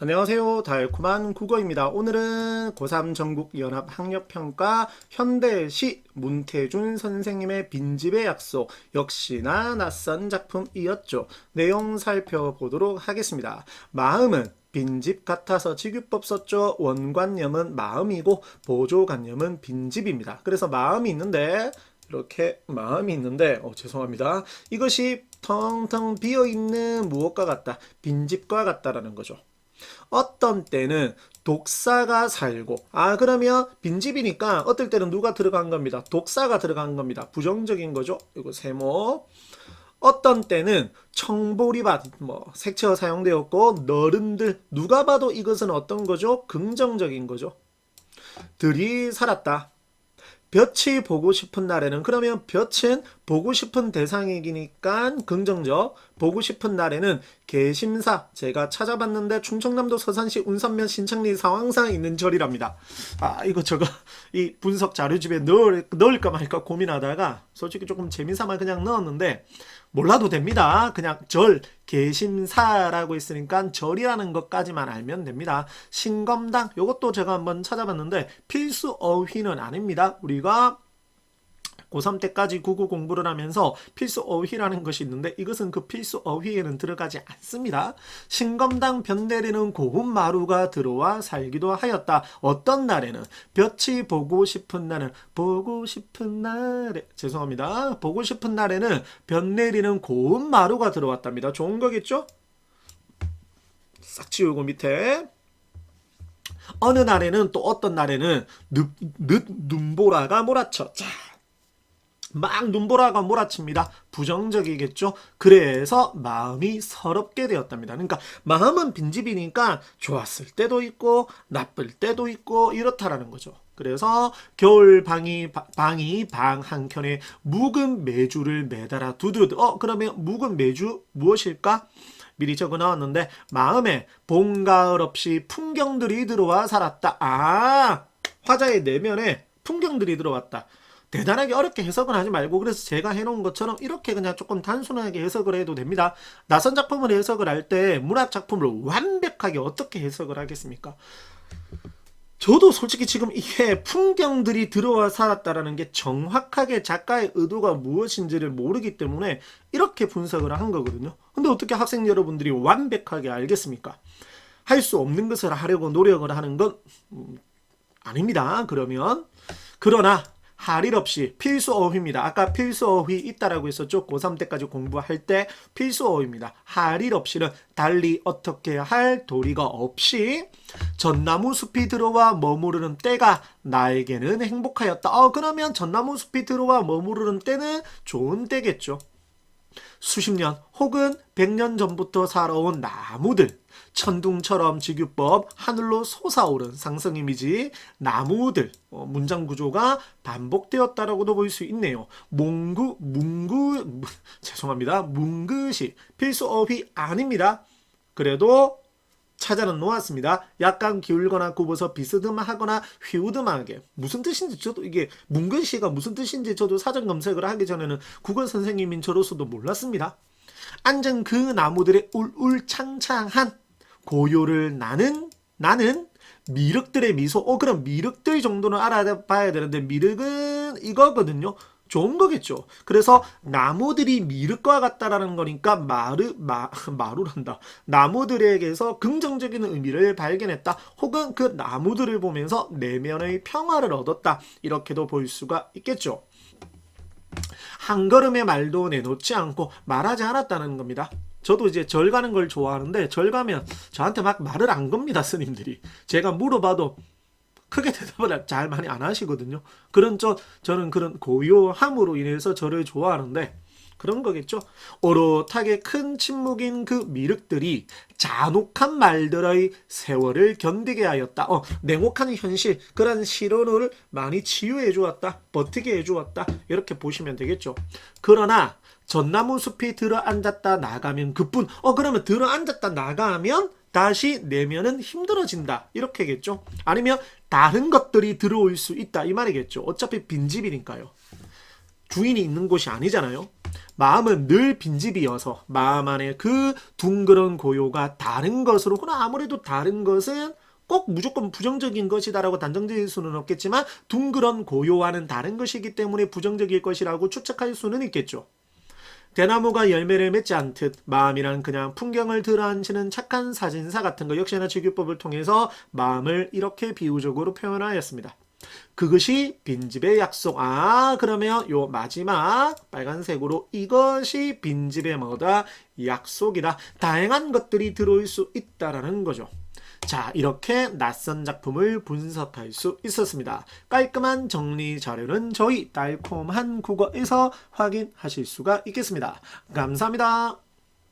안녕하세요. 달콤한 국어입니다. 오늘은 고3 전국연합학력평가 현대시 문태준 선생님의 빈집의 약속, 역시나 낯선 작품이었죠. 내용 살펴보도록 하겠습니다. 마음은 빈집 같아서 직유법 썼죠. 원관념은 마음이고 보조관념은 빈집입니다. 그래서 마음이 있는데 이렇게 마음이 있는데 죄송합니다. 이것이 텅텅 비어있는 무엇과 같다? 빈집과 같다라는 거죠. 어떤 때는 독사가 살고 그러면 빈집이니까 어떨 때는 누가 들어간 겁니다. 독사가 들어간 겁니다. 부정적인 거죠. 이거 세모. 어떤 때는 청보리밭 색채가 사용되었고 너른들 누가 봐도 이것은 어떤 거죠? 긍정적인 거죠. 들이 살았다. 볕이 보고 싶은 날에는 그러면 볕은 보고 싶은 대상이니까 긍정적. 보고 싶은 날에는 개심사 제가 찾아봤는데 충청남도 서산시 운산면 신창리 상황상 있는 절이랍니다. 이거 저거 이 분석 자료집에 넣을까 말까 고민하다가 솔직히 조금 재미삼아 그냥 넣었는데 몰라도 됩니다. 그냥 절 개심사라고 있으니까 절이라는 것까지만 알면 됩니다. 신검당 이것도 제가 한번 찾아봤는데 필수 어휘는 아닙니다. 우리가 고3 때까지 국어 공부를 하면서 필수 어휘라는 것이 있는데 이것은 그 필수 어휘에는 들어가지 않습니다. 신검당 볕 내리는 고운 마루가 들어와 살기도 하였다. 어떤 날에는 볕이 보고 싶은 날은 보고 싶은 날에 죄송합니다. 보고 싶은 날에는 볕 내리는 고운 마루가 들어왔답니다. 좋은 거겠죠? 싹 지우고 밑에 어느 날에는 또 어떤 날에는 늦 눈보라가 몰아쳐. 자, 막 눈보라가 몰아칩니다. 부정적이겠죠. 그래서 마음이 서럽게 되었답니다. 그러니까 마음은 빈집이니까 좋았을 때도 있고 나쁠 때도 있고 이렇다라는 거죠. 그래서 겨울 방이 방 한켠에 묵은 메주를 매달아 두듯. 그러면 묵은 메주 무엇일까? 미리 적어 나왔는데 마음에 봄 가을 없이 풍경들이 들어와 살았다. 화자의 내면에 풍경들이 들어왔다. 대단하게 어렵게 해석을 하지 말고 그래서 제가 해놓은 것처럼 이렇게 그냥 조금 단순하게 해석을 해도 됩니다. 낯선 작품을 해석을 할 때 문학 작품을 완벽하게 어떻게 해석을 하겠습니까? 저도 솔직히 지금 이게 풍경들이 들어와 살았다라는 게 정확하게 작가의 의도가 무엇인지를 모르기 때문에 이렇게 분석을 한 거거든요. 근데 어떻게 학생 여러분들이 완벽하게 알겠습니까? 할 수 없는 것을 하려고 노력을 하는 건 아닙니다. 그러나 할 일 없이 필수 어휘입니다. 아까 필수 어휘 있다라고 했었죠. 고3 때까지 공부할 때 필수 어휘입니다. 할 일 없이는 달리 어떻게 할 도리가 없이 전나무 숲이 들어와 머무르는 때가 나에게는 행복하였다. 그러면 전나무 숲이 들어와 머무르는 때는 좋은 때겠죠. 수십 년 혹은 100년 전부터 살아온 나무들, 천둥처럼 직유법, 하늘로 솟아오른 상성 이미지, 나무들, 문장 구조가 반복되었다라고도 볼 수 있네요. 죄송합니다. 뭉긋이 필수 어휘 아닙니다. 그래도 찾아는 놓았습니다. 약간 기울거나 굽어서 비스듬하거나 휘우듬하게. 무슨 뜻인지 저도 이게 뭉긋이가 무슨 뜻인지 저도 사전 검색을 하기 전에는 국어 선생님인 저로서도 몰랐습니다. 앉은 그 나무들의 울울창창한 고요를 나는 미륵들의 미소. 그럼 미륵들 정도는 알아봐야 되는데 미륵은 이거거든요. 좋은 거겠죠. 그래서 나무들이 미륵과 같다라는 거니까 마루란다. 나무들에게서 긍정적인 의미를 발견했다. 혹은 그 나무들을 보면서 내면의 평화를 얻었다. 이렇게도 볼 수가 있겠죠. 한 걸음의 말도 내놓지 않고 말하지 않았다는 겁니다. 저도 이제 절 가는 걸 좋아하는데 절 가면 저한테 막 말을 안 겁니다. 스님들이. 제가 물어봐도 크게 대답을 잘 많이 안 하시거든요. 저는 그런 고요함으로 인해서 저를 좋아하는데 그런 거겠죠. 오롯하게 큰 침묵인 그 미륵들이 잔혹한 말들의 세월을 견디게 하였다. 냉혹한 현실, 그런 시련을 많이 치유해 주었다. 버티게 해 주었다. 이렇게 보시면 되겠죠. 그러나 전나무 숲이 들어앉았다 나가면 그뿐. 그러면 들어앉았다 나가면 다시 내면은 힘들어진다. 이렇게겠죠. 아니면 다른 것들이 들어올 수 있다. 이 말이겠죠. 어차피 빈집이니까요. 주인이 있는 곳이 아니잖아요. 마음은 늘 빈집이어서 마음 안에 그 둥그런 고요가 다른 것으로, 그러나 아무래도 다른 것은 꼭 무조건 부정적인 것이다라고 단정지을 수는 없겠지만 둥그런 고요와는 다른 것이기 때문에 부정적일 것이라고 추측할 수는 있겠죠. 대나무가 열매를 맺지 않듯 마음이란 그냥 풍경을 드러앉히는 착한 사진사 같은 거, 역시나 직유법을 통해서 마음을 이렇게 비유적으로 표현하였습니다. 그것이 빈집의 약속. 그러면 요 마지막 빨간색으로 이것이 빈집의 뭐다? 약속이다. 다양한 것들이 들어올 수 있다라는 거죠. 자, 이렇게 낯선 작품을 분석할 수 있었습니다. 깔끔한 정리 자료는 저희 달콤한 국어에서 확인하실 수가 있겠습니다. 감사합니다.